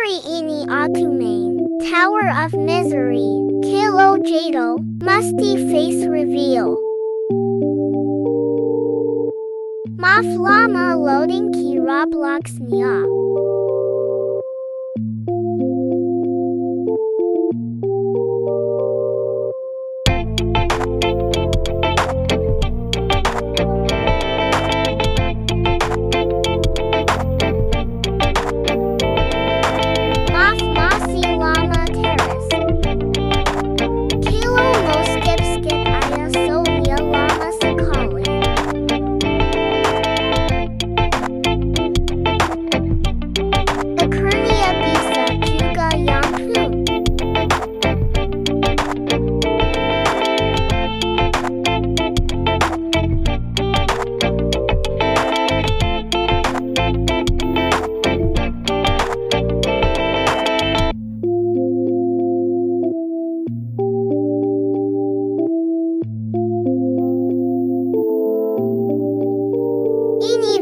Hari ini aku main Tower of Misery, kalo jatoh, musti face reveal. Maaf lama loading ki Roblox nya.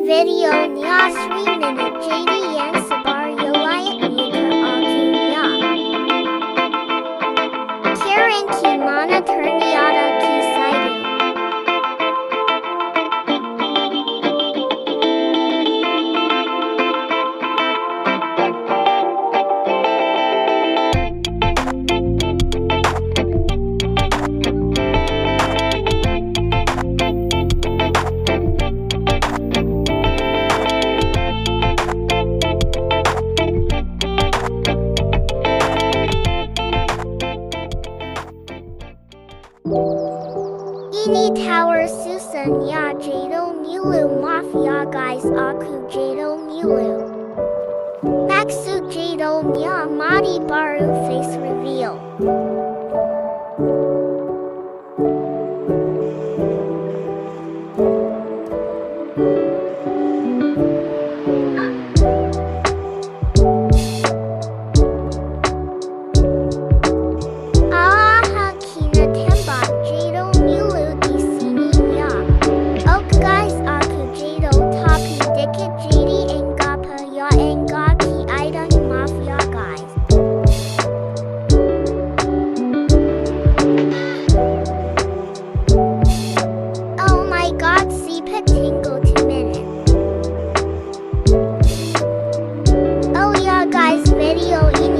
Video nya 3 minute jadi yang sabar ya layak muka aku ya. Karen ki mana ternyata ki siding. Ini tower Susan ya jatoh nilu mafia guys aku jatoh nilu. Maksud jatoh nya mati baru face reveal. Video ini